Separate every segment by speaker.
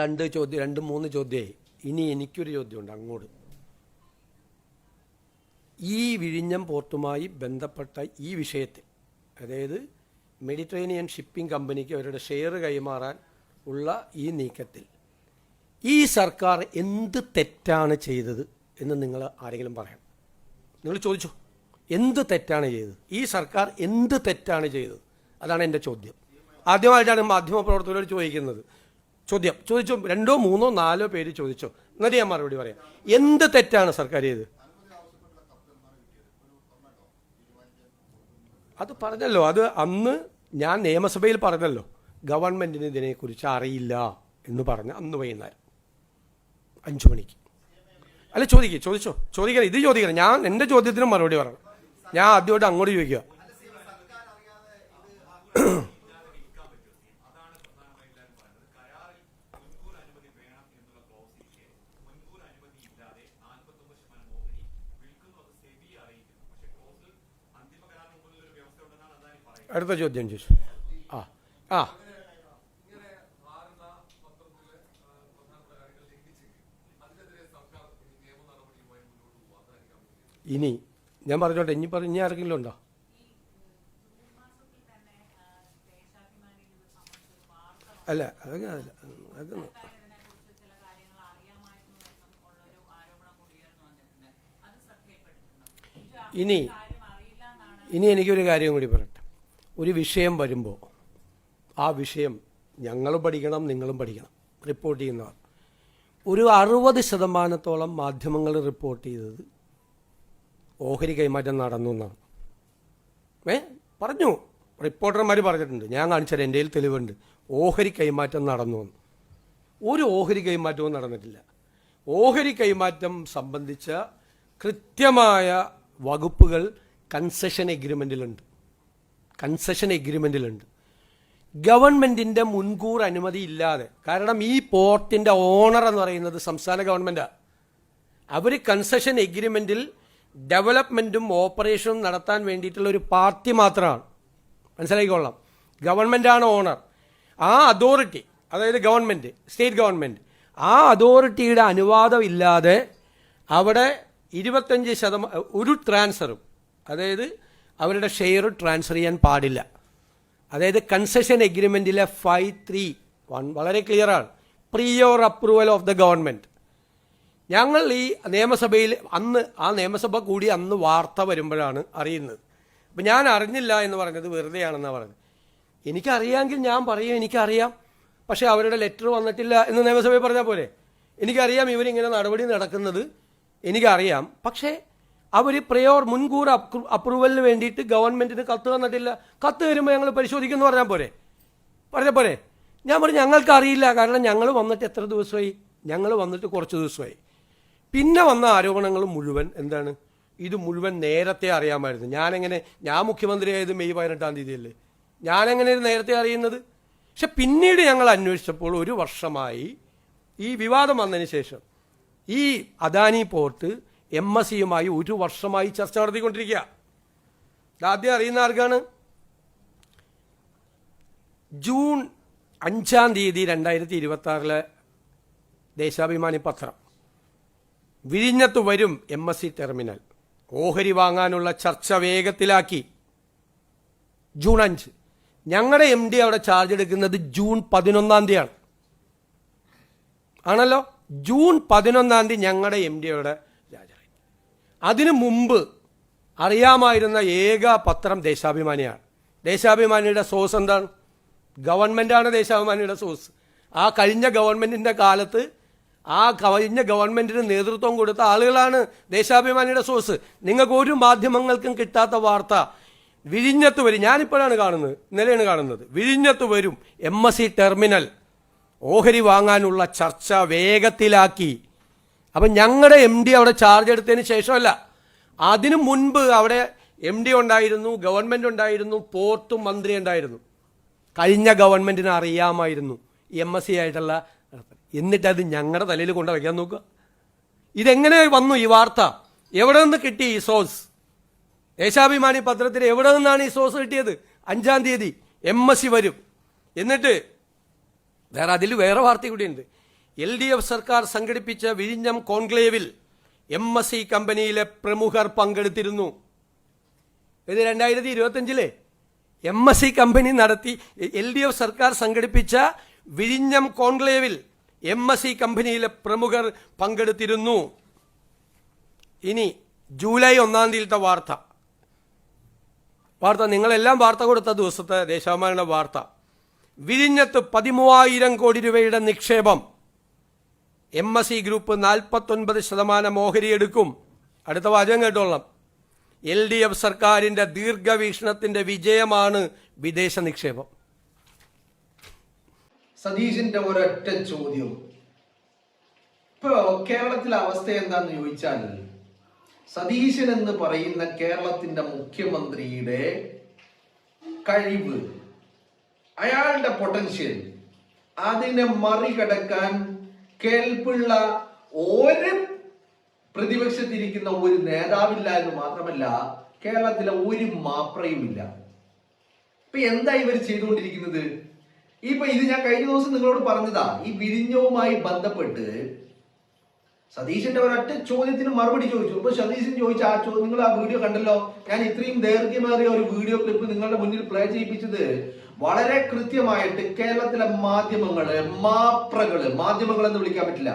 Speaker 1: രണ്ട് മൂന്ന് ചോദ്യമായി. ഇനി എനിക്കൊരു ചോദ്യമുണ്ട് അങ്ങോട്ട്. ഈ വിഴിഞ്ഞം പോർട്ടുമായി ബന്ധപ്പെട്ട ഈ വിഷയത്തിൽ, അതായത് മെഡിറ്ററേനിയൻ ഷിപ്പിംഗ് കമ്പനിക്ക് അവരുടെ ഷെയർ കൈമാറാൻ ഉള്ള ഈ നീക്കത്തിൽ ഈ സർക്കാർ എന്ത് തെറ്റാണ് ചെയ്തത് എന്ന് നിങ്ങൾ ആരെങ്കിലും പറയണം. നിങ്ങൾ ചോദിച്ചോ, എന്ത് തെറ്റാണ് ചെയ്തത്? ഈ സർക്കാർ എന്ത് തെറ്റാണ് ചെയ്തത്? അതാണ് എൻ്റെ ചോദ്യം. ആദ്യമായിട്ടാണ് മാധ്യമപ്രവർത്തകരോട് ചോദിക്കുന്നത്. ചോദിച്ചോ, 2, 3, 4 പേര് ചോദിച്ചോ, എന്നിട്ട് ഞാൻ മറുപടി പറയാം. എന്ത് തെറ്റാണ് സർക്കാർ ചെയ്തത്? അത് പറഞ്ഞല്ലോ, അത് അന്ന് ഞാൻ നിയമസഭയിൽ പറഞ്ഞല്ലോ, ഗവൺമെൻറ്റിന് ഇതിനെക്കുറിച്ച് അറിയില്ല എന്ന് പറഞ്ഞ അന്ന് വൈകുന്നേരം 5 മണിക്ക്. അല്ല, ചോദിക്കണം, ഇത് ചോദിക്കണം. ഞാൻ എൻ്റെ ചോദ്യത്തിന് മറുപടി പറയണം. ഞാൻ ആദ്യമായിട്ട് അങ്ങോട്ട് ചോദിക്കുക. അടുത്ത ചോദ്യം ചോദിച്ചു. ഇനി ഞാൻ പറഞ്ഞോട്ടെ, ഇനി ആർക്കെങ്കിലും ഉണ്ടോ? അല്ല, അതൊന്നും ഇനി എനിക്കൊരു കാര്യം കൂടി പറയട്ടെ. ഒരു വിഷയം വരുമ്പോൾ ആ വിഷയം ഞങ്ങളും പഠിക്കണം, നിങ്ങളും പഠിക്കണം. റിപ്പോർട്ട് ചെയ്യുന്നവർ ഒരു 60% മാധ്യമങ്ങൾ റിപ്പോർട്ട് ചെയ്തത് ഓഹരി കൈമാറ്റം നടന്നു എന്നാണ്. പറഞ്ഞു, റിപ്പോർട്ടർമാർ പറഞ്ഞിട്ടുണ്ട്. ഞാൻ കാണിച്ചാൽ എൻ്റെ കയ്യിൽ തെളിവുണ്ട്. ഓഹരി കൈമാറ്റം നടന്നു എന്ന്. ഒരു ഓഹരി കൈമാറ്റവും നടന്നിട്ടില്ല. ഓഹരി കൈമാറ്റം സംബന്ധിച്ച കൃത്യമായ വകുപ്പുകൾ കൺസെഷൻ എഗ്രിമെൻറ്റിലുണ്ട്. ഗവൺമെൻറ്റിൻ്റെ മുൻകൂർ അനുമതി ഇല്ലാതെ, കാരണം ഈ പോർട്ടിൻ്റെ ഓണർ എന്ന് പറയുന്നത് സംസ്ഥാന ഗവൺമെൻറ്റാണ്. അവർ കൺസെഷൻ എഗ്രിമെൻറ്റിൽ ഡെവലപ്മെൻറ്റും ഓപ്പറേഷനും നടത്താൻ വേണ്ടിയിട്ടുള്ള ഒരു പാർട്ടി മാത്രമാണ്. മനസ്സിലാക്കിക്കൊള്ളാം. ഗവൺമെൻറ്റാണ് ഓണർ. ആ അതോറിറ്റി, അതായത് ഗവൺമെൻറ്, സ്റ്റേറ്റ് ഗവൺമെൻറ്, ആ അതോറിറ്റിയുടെ അനുവാദം ഇല്ലാതെ അവിടെ 25% ഒരു ട്രാൻസ്ഫറും, അതായത് അവരുടെ ഷെയർ ട്രാൻസ്ഫർ ചെയ്യാൻ പാടില്ല. അതായത് കൺസെഷൻ എഗ്രിമെൻറ്റിലെ 5.3.1 വളരെ ക്ലിയറാണ്. Prior approval of the government. ഞങ്ങൾ ഈ നിയമസഭയിൽ ആ നിയമസഭ കൂടി അന്ന് വാർത്ത വരുമ്പോഴാണ് അറിയുന്നത്. അപ്പം ഞാൻ അറിഞ്ഞില്ല എന്ന് പറഞ്ഞത് വെറുതെയാണെന്നാണ് പറഞ്ഞത്. എനിക്കറിയാമെങ്കിൽ ഞാൻ പറയും എനിക്കറിയാം, പക്ഷേ അവരുടെ ലെറ്റർ വന്നിട്ടില്ല എന്ന് നിയമസഭയിൽ പറഞ്ഞാൽ പോലെ. എനിക്കറിയാം ഇവരിങ്ങനെ നടപടി നടക്കുന്നത്, എനിക്കറിയാം. പക്ഷേ അവർ മുൻകൂർ അപ്രൂവലിന് വേണ്ടിയിട്ട് ഗവൺമെൻറ്റിന് കത്ത് തന്നിട്ടില്ല. കത്ത് വരുമ്പോൾ ഞങ്ങൾ പരിശോധിക്കുമെന്ന് പറഞ്ഞാൽ പോരെ. ഞാൻ പറഞ്ഞു ഞങ്ങൾക്ക് അറിയില്ല, കാരണം ഞങ്ങൾ വന്നിട്ട് എത്ര ദിവസമായി? ഞങ്ങൾ വന്നിട്ട് കുറച്ച് ദിവസമായി. പിന്നെ വന്ന ആരോപണങ്ങൾ മുഴുവൻ എന്താണ്? ഇത് മുഴുവൻ നേരത്തെ അറിയാമായിരുന്നു. ഞാൻ മുഖ്യമന്ത്രിയായത് മെയ് 18-ാം തീയതിയല്ലേ. ഞാനെങ്ങനെ നേരത്തെ അറിയുന്നത്? പക്ഷെ പിന്നീട് ഞങ്ങൾ അന്വേഷിച്ചപ്പോൾ 1 വർഷമായി ഈ വിവാദം വന്നതിന് ശേഷം ഈ അദാനി പോർട്ട് MSCയുമായി 1 വർഷമായി ചർച്ച നടത്തിക്കൊണ്ടിരിക്കുക. ആദ്യം അറിയുന്ന ആർക്കാണ്? ജൂൺ 5-ാം തീയതി 2026 ദേശാഭിമാനി പത്രം, വിഴിഞ്ഞത്ത് വരും MSC ടെർമിനൽ, ഓഹരി വാങ്ങാനുള്ള ചർച്ച വേഗത്തിലാക്കി. ജൂൺ 5. ഞങ്ങളുടെ MD അവിടെ ചാർജ് എടുക്കുന്നത് ജൂൺ 11-ാം തീയതിയാണ്. ആണല്ലോ. ജൂൺ 11-ാം തീയതി ഞങ്ങളുടെ MD അവിടെ രാജായി. അതിനു മുമ്പ് അറിയാമായിരുന്ന ഏക പത്രം ദേശാഭിമാനിയാണ്. ദേശാഭിമാനിയുടെ സോഴ്സ് എന്താണ്? ഗവൺമെൻറ്റാണ് ദേശാഭിമാനിയുടെ സോഴ്സ്. ആ കഴിഞ്ഞ ഗവൺമെൻറ്റിൻ്റെ കാലത്ത് ആ കഴിഞ്ഞ ഗവൺമെൻറ്റിന് നേതൃത്വം കൊടുത്ത ആളുകളാണ് ദേശാഭിമാനിയുടെ സോഴ്സ്. നിങ്ങൾക്ക് ഒരു മാധ്യമങ്ങൾക്കും കിട്ടാത്ത വാർത്ത വിഴിഞ്ഞത്ത് വരും. ഞാനിപ്പോഴാണ് കാണുന്നത്, ഇന്നലെയാണ് കാണുന്നത്. വിഴിഞ്ഞത്ത് വരും MSC ടെർമിനൽ, ഓഹരി വാങ്ങാനുള്ള ചർച്ച വേഗത്തിലാക്കി. അപ്പം ഞങ്ങളുടെ MD അവിടെ ചാർജ് എടുത്തതിന് ശേഷമല്ല, അതിനു മുൻപ് അവിടെ MD ഉണ്ടായിരുന്നു, ഗവൺമെൻറ് ഉണ്ടായിരുന്നു, പോർട്ടും മന്ത്രി ഉണ്ടായിരുന്നു. കഴിഞ്ഞ ഗവൺമെൻറ്റിന് അറിയാമായിരുന്നു MSC ആയിട്ടുള്ള. എന്നിട്ടത് ഞങ്ങളുടെ തലയിൽ കൊണ്ട് വയ്ക്കാൻ നോക്കുക. ഇതെങ്ങനെ വന്നു ഈ വാർത്ത? എവിടെ നിന്ന് കിട്ടി ഈ സോഴ്സ്? ദേശാഭിമാനി പത്രത്തിൽ എവിടെ നിന്നാണ് ഈ സോഴ്സ് കിട്ടിയത്? 5-ാം തീയതി MSC വരും. എന്നിട്ട് അതിൽ വേറെ വാർത്ത കൂടിയുണ്ട്. LDF സർക്കാർ സംഘടിപ്പിച്ച വിഴിഞ്ഞം കോൺക്ലേവിൽ MSC കമ്പനിയിലെ പ്രമുഖർ പങ്കെടുത്തിരുന്നു. ഇത് 2025 MSC കമ്പനി നടത്തി LDF സർക്കാർ സംഘടിപ്പിച്ച വിഴിഞ്ഞം കോൺക്ലേവിൽ MSC കമ്പനിയിലെ പ്രമുഖർ പങ്കെടുത്തിരുന്നു. ഇനി ജൂലൈ 1 തീയതിയിലത്തെ വാർത്ത നിങ്ങളെല്ലാം വാർത്ത കൊടുത്ത ദിവസത്തെ ദേശാഭിമാനിയുടെ വാർത്ത. വിഴിഞ്ഞത്ത് 13,000 കോടി രൂപയുടെ നിക്ഷേപം. MSC group 49% ഓഹരിയെടുക്കും. അടുത്ത വാചകം കേട്ടോളാം. LDF സർക്കാരിന്റെ ദീർഘവീക്ഷണത്തിന്റെ വിജയമാണ് വിദേശ നിക്ഷേപം.
Speaker 2: സതീശന്റെ ഒരൊറ്റ ചോദ്യം, ഇപ്പൊ കേരളത്തിലെ അവസ്ഥ എന്താന്ന് ചോദിച്ചാൽ, സതീശൻ എന്ന് പറയുന്ന കേരളത്തിന്റെ മുഖ്യമന്ത്രിയുടെ കഴിവ്, അയാളുടെ പൊട്ടൻഷ്യൽ, അതിനെ മറികടക്കാൻ കേൾപ്പുള്ള ഒരു പ്രതിപക്ഷത്തിരിക്കുന്ന ഒരു നേതാവില്ല എന്ന് മാത്രമല്ല കേരളത്തിലെ ഒരു മാപ്രയുമില്ല. ഇപ്പൊ എന്താ ഇവർ ചെയ്തുകൊണ്ടിരിക്കുന്നത്? ഇപ്പൊ ഇത് ഞാൻ കഴിഞ്ഞ ദിവസം നിങ്ങളോട് പറഞ്ഞതാ. ഈ വിഴിഞ്ഞവുമായി ബന്ധപ്പെട്ട് സതീശന്റെ ഒരൊറ്റ ചോദ്യത്തിന് മറുപടി ചോദിച്ചു. അപ്പൊ സതീശൻ ചോദിച്ച ആ ചോദ്യം നിങ്ങൾ ആ വീഡിയോ കണ്ടല്ലോ. ഞാൻ ഇത്രയും ദൈർഘ്യമേറിയ ഒരു വീഡിയോ ക്ലിപ്പ് നിങ്ങളുടെ മുന്നിൽ പ്ലേ ചെയ്യിപ്പിച്ചത് വളരെ കൃത്യമായിട്ട് കേരളത്തിലെ മാധ്യമങ്ങള്, മാധ്യമങ്ങൾ എന്ന് വിളിക്കാൻ പറ്റില്ല,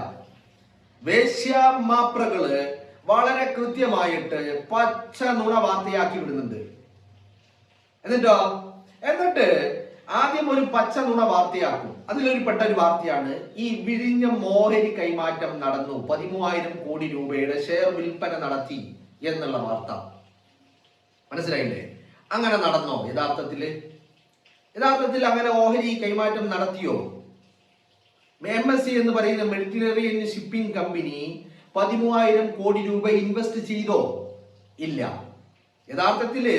Speaker 2: വേശ്യ മാപ്രകള് വളരെ കൃത്യമായിട്ട് പച്ച നുണ വാർത്തയാക്കി വിടുന്നുണ്ട്. എന്നിട്ട് ആദ്യം ഒരു പച്ച നുണ വാർത്തയാക്കും. അതിലൊരു പെട്ട ഒരു വാർത്തയാണ് ഈ വിഴിഞ്ഞം ഓഹരി കൈമാറ്റം നടന്നു, 13,000 കോടി രൂപയുടെ ഷെയർ വിൽപ്പന നടത്തി എന്നുള്ള വാർത്ത. മനസ്സിലായില്ലേ? അങ്ങനെ നടന്നോ? യഥാർത്ഥത്തിൽ അങ്ങനെ ഓഹരി കൈമാറ്റം നടത്തിയോ? MSC എന്ന് പറയുന്ന മെഡിറ്ററേനിയൻ ഷിപ്പിംഗ് കമ്പനി 13,000 കോടി രൂപ ഇൻവെസ്റ്റ് ചെയ്തോ? ഇല്ല. യഥാർത്ഥത്തില്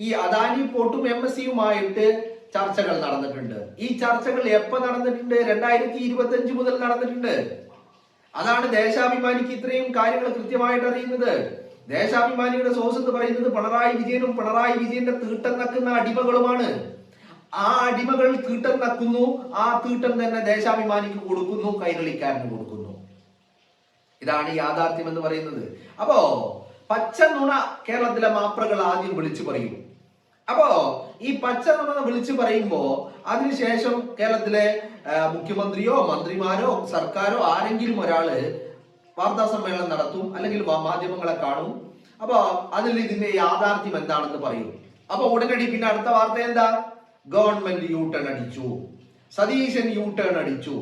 Speaker 2: ഈ അദാനി പോർട്ടും MSCയുമായിട്ട് ചർച്ചകൾ നടന്നിട്ടുണ്ട്. ഈ ചർച്ചകൾ എപ്പോ നടന്നിട്ടുണ്ട്? 2025 മുതൽ നടന്നിട്ടുണ്ട്. അതാണ് ദേശാഭിമാനിക്ക് ഇത്രയും കാര്യങ്ങൾ കൃത്യമായിട്ട് അറിയുന്നത്. ദേശാഭിമാനിയുടെ സോഴ്സ് എന്ന് പറയുന്നത് പിണറായി വിജയനും പിണറായി വിജയന്റെ തീട്ടം നക്കുന്ന അടിമകളുമാണ്. ആ അടിമകൾ തീട്ടം നക്കുന്നു, ആ തീട്ടം തന്നെ ദേശാഭിമാനിക്ക് കൊടുക്കുന്നു, കൈരളിക്കാരന് കൊടുക്കുന്നു. ഇതാണ് യാഥാർത്ഥ്യം എന്ന് പറയുന്നത്. അപ്പോ പച്ച നുണ കേരളത്തിലെ മാപ്രകൾ ആദ്യം വിളിച്ചു പറയും. അപ്പോ ഈ പച്ച നുണ വിളിച്ചു പറയുമ്പോ അതിനുശേഷം കേരളത്തിലെ മുഖ്യമന്ത്രിയോ മന്ത്രിമാരോ സർക്കാരോ ആരെങ്കിലും ഒരാള് വാർത്താ സമ്മേളനം നടത്തും, അല്ലെങ്കിൽ മാധ്യമങ്ങളെ കാണും. അപ്പൊ അതിൽ ഇതിന്റെ യാഥാർത്ഥ്യം എന്താണെന്ന് പറയും. അപ്പൊ ഉടനടി പിന്നെ അടുത്ത വാർത്ത എന്താ? ഗവൺമെന്റ് യു-ടേൺ അടിച്ചു, സതീശൻ യു-ടേൺ അടിച്ചു.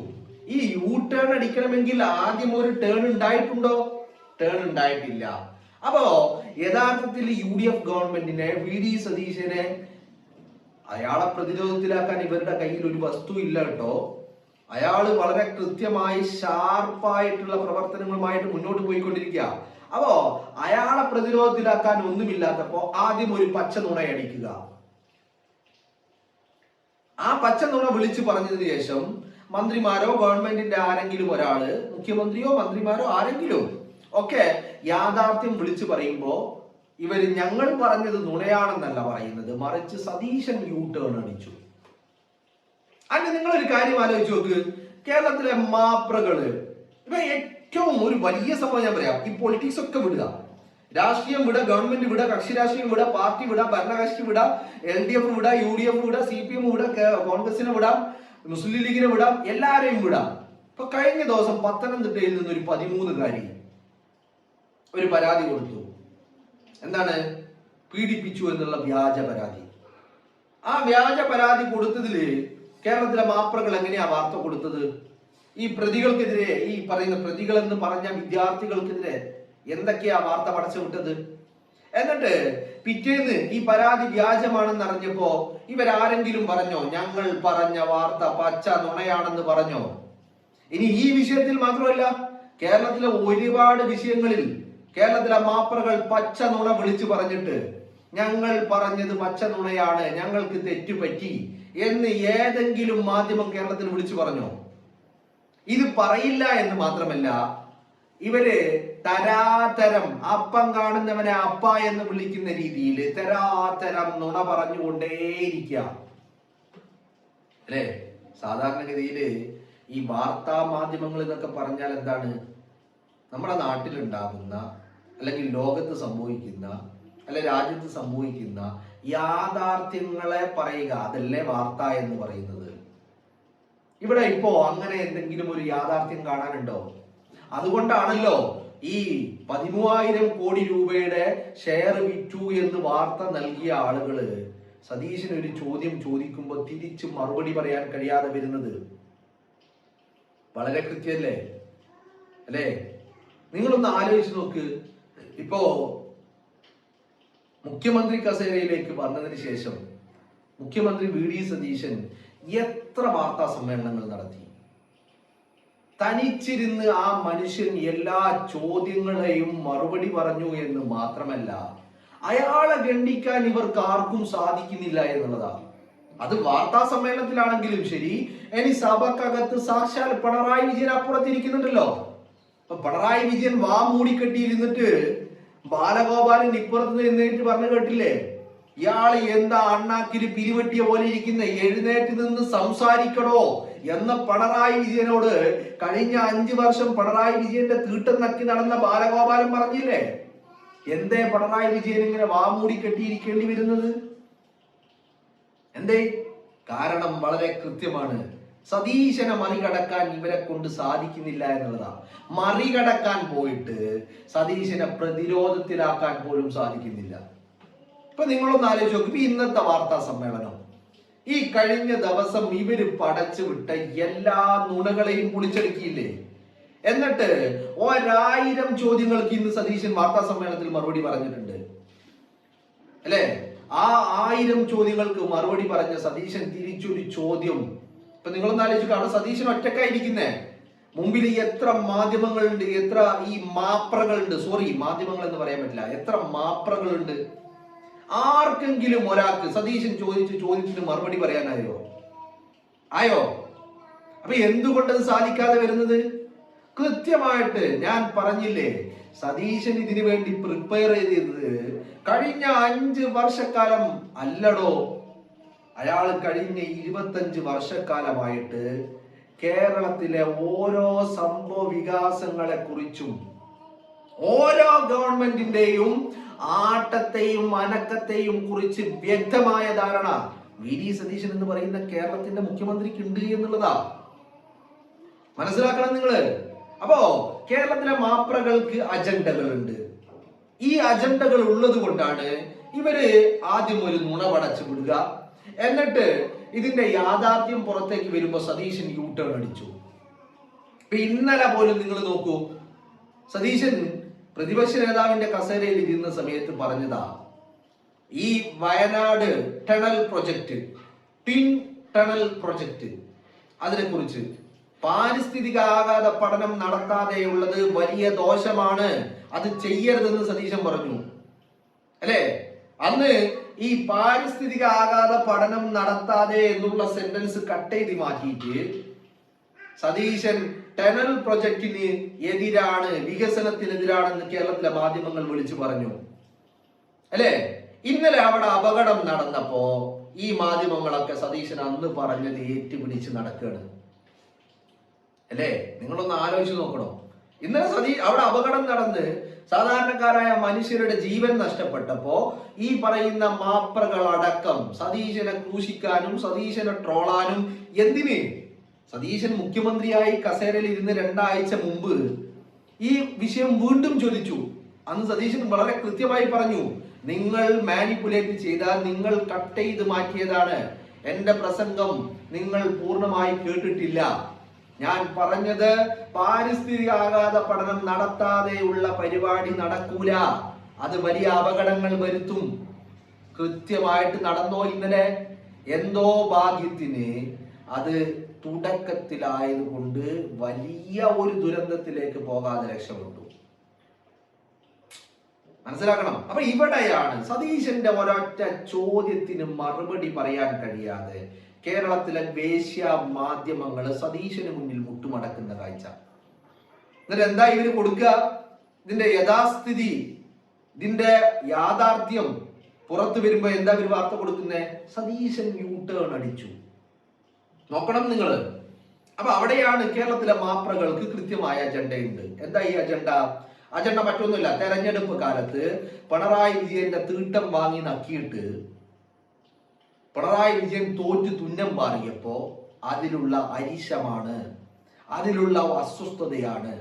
Speaker 2: ഈ യു-ടേൺ അടിക്കണമെങ്കിൽ ആദ്യം ഒരു ടേൺ ഉണ്ടായിട്ടുണ്ടോ? ടേൺ ഉണ്ടായിട്ടില്ല. അപ്പോ യഥാർത്ഥത്തിൽ UDF ഗവൺമെന്റിനെ, VD സതീശനെ അയാളെ പ്രതിരോധത്തിലാക്കാൻ ഇവരുടെ കയ്യിൽ ഒരു വസ്തു ഇല്ല കേട്ടോ. അയാള് വളരെ കൃത്യമായി ഷാർപ്പായിട്ടുള്ള പ്രവർത്തനങ്ങളുമായിട്ട് മുന്നോട്ട് പോയിക്കൊണ്ടിരിക്കുക. അപ്പോ അയാളെ പ്രതിരോധത്തിലാക്കാൻ ഒന്നുമില്ലാത്തപ്പോ ആദ്യം ഒരു പച്ച നുണയടിക്കുക. ആ പച്ച നുണ വിളിച്ചു പറഞ്ഞതിന് ശേഷം മന്ത്രിമാരോ ഗവൺമെന്റിന്റെ ആരെങ്കിലും ഒരാള്, മുഖ്യമന്ത്രിയോ മന്ത്രിമാരോ ആരെങ്കിലും ഒക്കെ യാഥാർത്ഥ്യം വിളിച്ചു പറയുമ്പോ ഇവര് ഞങ്ങൾ പറഞ്ഞത് നുണയാണെന്നല്ല പറയുന്നത്, മറിച്ച് സതീശൻ യു-ടേൺ അടിച്ചു. അങ്ങനെ നിങ്ങളൊരു കാര്യം ആലോചിച്ച് നോക്ക്. കേരളത്തിലെ മാപ്രകള് ഇപ്പൊ ഏറ്റവും ഒരു വലിയ സംഭവം ഞാൻ പറയാം. ഈ പൊളിറ്റിക്സ് ഒക്കെ വിടുക, രാഷ്ട്രീയം വിട, ഗവൺമെന്റ് വിട, കക്ഷി രാഷ്ട്രീയം വിട, പാർട്ടി വിട, ഭരണകക്ഷി വിട, LDF വിട, UDF വിട, CPM വിട, കോൺഗ്രസിനെ വിടാം, മുസ്ലിം ലീഗിനെ വിടാം, എല്ലാരെയും വിടാം. ഇപ്പൊ കഴിഞ്ഞ ദിവസം പത്തനംതിട്ടയിൽ നിന്നൊരു 13-കാരി ഒരു പരാതി കൊടുത്തു. എന്താണ്? പീഡിപ്പിച്ചു എന്നുള്ള വ്യാജ പരാതി. ആ വ്യാജ പരാതി കൊടുത്തതില് കേരളത്തിലെ മാപ്രകൾ എങ്ങനെയാ വാർത്ത കൊടുത്തത്? ഈ പ്രതികൾക്കെതിരെ, ഈ പറയുന്ന പ്രതികൾ എന്ന് പറഞ്ഞ വിദ്യാർത്ഥികൾക്കെതിരെ എന്തൊക്കെയാ വാർത്ത പടച്ചു വിട്ടത്? എന്നിട്ട് പിറ്റേന്ന് ഈ പരാതി വ്യാജമാണെന്ന് അറിഞ്ഞപ്പോ ഇവരാരെങ്കിലും പറഞ്ഞോ ഞങ്ങൾ പറഞ്ഞ വാർത്ത പച്ച നുണയാണെന്ന് പറഞ്ഞോ? ഇനി ഈ വിഷയത്തിൽ മാത്രമല്ല, കേരളത്തിലെ ഒരുപാട് വിഷയങ്ങളിൽ കേരളത്തിലെ മാപ്രകൾ പച്ച നുണ വിളിച്ചു പറഞ്ഞിട്ട് ഞങ്ങൾ പറഞ്ഞത് പച്ച നുണയാണ്, ഞങ്ങൾക്ക് തെറ്റുപറ്റി എന്ന് ഏതെങ്കിലും മാധ്യമം കേരളത്തിൽ വിളിച്ചു പറഞ്ഞോ? ഇത് പറയില്ല എന്ന് മാത്രമല്ല, ഇവര് തരാതരം അപ്പം കാണുന്നവനെ അപ്പ എന്ന് വിളിക്കുന്ന രീതിയിൽ തരാതരം നുണ പറഞ്ഞുകൊണ്ടേയിരിക്കുക അല്ലേ? സാധാരണഗതിയില് ഈ വാർത്താ മാധ്യമങ്ങൾ എന്നൊക്കെ പറഞ്ഞാൽ എന്താണ്? നമ്മുടെ നാട്ടിലുണ്ടാകുന്ന അല്ലെങ്കിൽ ലോകത്ത് സംഭവിക്കുന്ന അല്ലെ രാജ്യത്ത് സംഭവിക്കുന്ന യാഥാർത്ഥ്യങ്ങളെ പറയുക, അതല്ലേ വാർത്ത എന്ന് പറയുന്നത്. ഇവിടെ ഇപ്പോ അങ്ങനെ എന്തെങ്കിലും ഒരു യാഥാർത്ഥ്യം കാണാനുണ്ടോ? അതുകൊണ്ടാണല്ലോ ഈ 13,000 കോടി രൂപയുടെ ഷെയർ വിറ്റു എന്ന് വാർത്ത നൽകിയ ആളുകള് സതീശന് ഒരു ചോദ്യം ചോദിക്കുമ്പോൾ തിരിച്ച് മറുപടി പറയാൻ കഴിയാതെ വരുന്നത്. വളരെ കൃത്യമല്ലേ അല്ലേ? നിങ്ങളൊന്ന് ആലോചിച്ച് നോക്ക്. ഇപ്പോ മുഖ്യമന്ത്രി കസേരയിലേക്ക് വന്നതിന് ശേഷം മുഖ്യമന്ത്രി വി.ഡി. സതീശൻ എത്ര വാർത്താ സമ്മേളനങ്ങൾ നടത്തി? തനിച്ചിരുന്ന് ആ മനുഷ്യൻ എല്ലാ ചോദ്യങ്ങളെയും മറുപടി പറഞ്ഞു എന്ന് മാത്രമല്ല, അയാളെ ഗണ്ഡിക്കാൻ ഇവർക്ക് ആർക്കും സാധിക്കുന്നില്ല എന്നുള്ളതാണ്. അത് വാർത്താ സമ്മേളനത്തിലാണെങ്കിലും ശരി, ഇനി സഭക്കകത്ത് സാക്ഷാൽ പിണറായി വിജയൻ അപ്പുറത്തിരിക്കുന്നുണ്ടല്ലോ. അപ്പൊ പിണറായി വിജയൻ വാ മൂടിക്കെട്ടിയിരുന്നിട്ട് ബാലഗോപാലൻ ഇപ്പുറത്ത് നിന്നിട്ട് പറഞ്ഞു കേട്ടില്ലേ, ഇയാള് എന്താ അണ്ണാക്കില് പിരിവെട്ടിയ പോലെ ഇരിക്കുന്ന, എഴുന്നേറ്റ് നിന്ന് സംസാരിക്കണോ എന്ന പിണറായി വിജയനോട് കഴിഞ്ഞ 5 വർഷം പിണറായി വിജയന്റെ തീട്ടം നക്കി നടന്ന ബാലഗോപാലൻ പറഞ്ഞില്ലേ? എന്തേ പിണറായി വിജയൻ ഇങ്ങനെ വാമൂടി കെട്ടിയിരിക്കേണ്ടി വരുന്നത്? എന്തേ? കാരണം വളരെ കൃത്യമാണ്. സതീശനെ മറികടക്കാൻ ഇവരെ കൊണ്ട് സാധിക്കുന്നില്ല എന്നുള്ളതാ. മറികടക്കാൻ പോയിട്ട് സതീശനെ പ്രതിരോധത്തിലാക്കാൻ പോലും സാധിക്കുന്നില്ല. ഇപ്പൊ നിങ്ങളൊന്ന് ആലോചിച്ച് നോക്ക്. ഇപ്പൊ ഇന്നത്തെ വാർത്താ സമ്മേളനം, ഈ കഴിഞ്ഞ ദിവസം ഇവര് പടച്ചു വിട്ട എല്ലാ നുണകളെയും പൊളിച്ചെടുക്കിയില്ലേ? എന്നിട്ട് 1000 ചോദ്യങ്ങൾക്ക് ഇന്ന് സതീശൻ വാർത്താ സമ്മേളനത്തിൽ മറുപടി പറഞ്ഞിട്ടുണ്ട് അല്ലെ? ആ 1000 ചോദ്യങ്ങൾക്ക് മറുപടി പറഞ്ഞ സതീശൻ തിരിച്ചൊരു ചോദ്യം. ഇപ്പൊ നിങ്ങളൊന്ന് ആലോചിച്ച്, അവിടെ സതീശൻ ഒറ്റക്കായിരിക്കുന്നേ. മുമ്പിൽ എത്ര മാധ്യമങ്ങളുണ്ട്, എത്ര ഈ മാപ്രകളുണ്ട്. സോറി, മാധ്യമങ്ങൾ എന്ന് പറയാൻ പറ്റില്ല, എത്ര മാപ്രകളുണ്ട്. ആർക്കെങ്കിലും ഒരാൾക്ക് സതീശൻ ചോദിച്ച ചോദ്യത്തിന് മറുപടി പറയാനായോ? ആയോ? അപ്പൊ എന്തുകൊണ്ടത് സാധിക്കാതെ വരുന്നത്? കൃത്യമായിട്ട് ഞാൻ പറഞ്ഞില്ലേ, സതീശൻ ഇതിനു വേണ്ടി പ്രിപ്പയർ ചെയ്തത് കഴിഞ്ഞ 5 വർഷക്കാലം അല്ലടോ. അയാൾ കഴിഞ്ഞ 25 വർഷക്കാലമായിട്ട് കേരളത്തിലെ ഓരോ സംഭവ വികാസങ്ങളെ കുറിച്ചും ഓരോ ഗവൺമെന്റിന്റെയും ആട്ടത്തെയും അനക്കത്തെയും കുറിച്ച് വ്യക്തമായ ധാരണ വി.ഡി. സതീശൻ എന്ന് പറയുന്ന കേരളത്തിന്റെ മുഖ്യമന്ത്രിക്ക് ഉണ്ട് എന്നുള്ളതാ. മനസ്സിലാക്കണം നിങ്ങള്. അപ്പോ കേരളത്തിലെ മാപ്രകൾക്ക് അജണ്ടകളുണ്ട്. ഈ അജണ്ടകൾ ഉള്ളത് കൊണ്ടാണ് ഇവര് ആദ്യം ഒരു നുണ പടച്ചു വിടുക, എന്നിട്ട് ഇതിന്റെ യാഥാർത്ഥ്യം പുറത്തേക്ക് വരുമ്പോ സതീശൻ യൂട്ടേൺ അടിച്ചു. ഇന്നലെ പോലും നിങ്ങൾ നോക്കൂ, സതീശൻ പ്രതിപക്ഷ നേതാവിന്റെ കസേരയിൽ ഇരുന്ന സമയത്ത് പറഞ്ഞതാ, ഈ Wayanad tunnel project, twin tunnel project, അതിനെ കുറിച്ച് പാരിസ്ഥിതിക ആഘാത പഠനം നടത്താതെയുള്ളത് വലിയ ദോഷമാണ്, അത് ചെയ്യരുതെന്ന് സതീശൻ പറഞ്ഞു അല്ലെ? അന്ന് ഈ പാരിസ്ഥിതിക ആഘാത പഠനം നടത്താതെ എന്നുള്ള സെന്റൻസ് കട്ട് ചെയ്ത് മാറ്റിയിട്ട് സതീശൻ ടണൽ പ്രൊജക്ടിന് എതിരാണ്, വികസനത്തിനെതിരാണെന്ന് കേരളത്തിലെ മാധ്യമങ്ങൾ വിളിച്ചു പറഞ്ഞു അല്ലെ? ഇന്നലെ അവിടെ അപകടം നടന്നപ്പോ ഈ മാധ്യമങ്ങളൊക്കെ സതീശൻ അന്ന് പറഞ്ഞത് ഏറ്റുപിടിച്ച് നടക്കുകയാണ് അല്ലേ? നിങ്ങളൊന്ന് ആലോചിച്ച് നോക്കണോ? ഇന്നലെ അവിടെ അപകടം നടന്ന് സാധാരണക്കാരായ മനുഷ്യരുടെ ജീവൻ നഷ്ടപ്പെട്ടപ്പോ ഈ പറയുന്ന മാപ്രകളടക്കം സതീശനെ ക്രൂശിക്കാനും സതീശനെ ട്രോളാനും, എന്തിന്? സതീശൻ മുഖ്യമന്ത്രിയായി കസേരയിൽ ഇരുന്ന് 2 ആഴ്ച മുമ്പ് ഈ വിഷയം വീണ്ടും ചോദിച്ചു. അന്ന് സതീശൻ വളരെ കൃത്യമായി പറഞ്ഞു, നിങ്ങൾ മാനിപ്പുലേറ്റ് ചെയ്താൽ നിങ്ങൾ കട്ട് ചെയ്ത് മാറ്റിയതാണ്, എന്റെ പ്രസംഗം നിങ്ങൾ പൂർണ്ണമായി കേട്ടിട്ടില്ല. ഞാൻ പറഞ്ഞത് പാരിസ്ഥിതിക ആഘാത പഠനം നടത്താതെയുള്ള പരിപാടി നടക്കൂല, അത് വലിയ അപകടങ്ങൾ വരുത്തും. കൃത്യമായിട്ട് നടന്നോ ഇന്നലെ? എന്തോ ഭാഗ്യത്തിന് അത് തുടക്കത്തിലായതുകൊണ്ട് വലിയ ഒരു ദുരന്തത്തിലേക്ക് പോകാതെ രക്ഷപ്പെട്ടു. മനസ്സിലാക്കണം. അപ്പൊ ഇവിടെയാണ് സതീശന്റെ ഒരൊറ്റ ചോദ്യത്തിന് മറുപടി പറയാൻ കഴിയാതെ കേരളത്തിലെ വേശ്യ മാധ്യമങ്ങൾ സതീശന് മുന്നിൽ മുട്ടുമടക്കുന്ന കാഴ്ച. എന്നിട്ട് എന്താ ഇവര് കൊടുക്കുക? ഇതിന്റെ യഥാസ്ഥിതി, ഇതിന്റെ യാഥാർത്ഥ്യം പുറത്തു വരുമ്പോ എന്താ ഇവര് വാർത്ത കൊടുക്കുന്നേ? സതീശൻ യൂട്ടേൺ അടിച്ചു. നോക്കണം നിങ്ങള്. അപ്പൊ അവിടെയാണ് കേരളത്തിലെ മാപ്രകൾക്ക് കൃത്യമായ അജണ്ടയുണ്ട്. എന്താ ഈ അജണ്ട മറ്റൊന്നുമില്ല. തെരഞ്ഞെടുപ്പ് കാലത്ത് പിണറായി വിജയന്റെ തീട്ടം വാങ്ങി നക്കിയിട്ട് പിണറായി വിജയൻ തോറ്റു തുന്നം പാറിയപ്പോ അതിലുള്ള അരിശമാണ്, അതിലുള്ള അസ്വസ്ഥതയാണ്.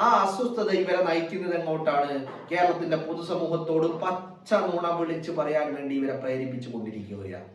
Speaker 2: ആ അസ്വസ്ഥത ഇവരെ നയിക്കുന്നത് എങ്ങോട്ടാണ്? കേരളത്തിന്റെ പൊതുസമൂഹത്തോട് പച്ച നുണ വിളിച്ച് പറയാൻ വേണ്ടി ഇവരെ പ്രേരിപ്പിച്ചു കൊണ്ടിരിക്കുകയാണ്.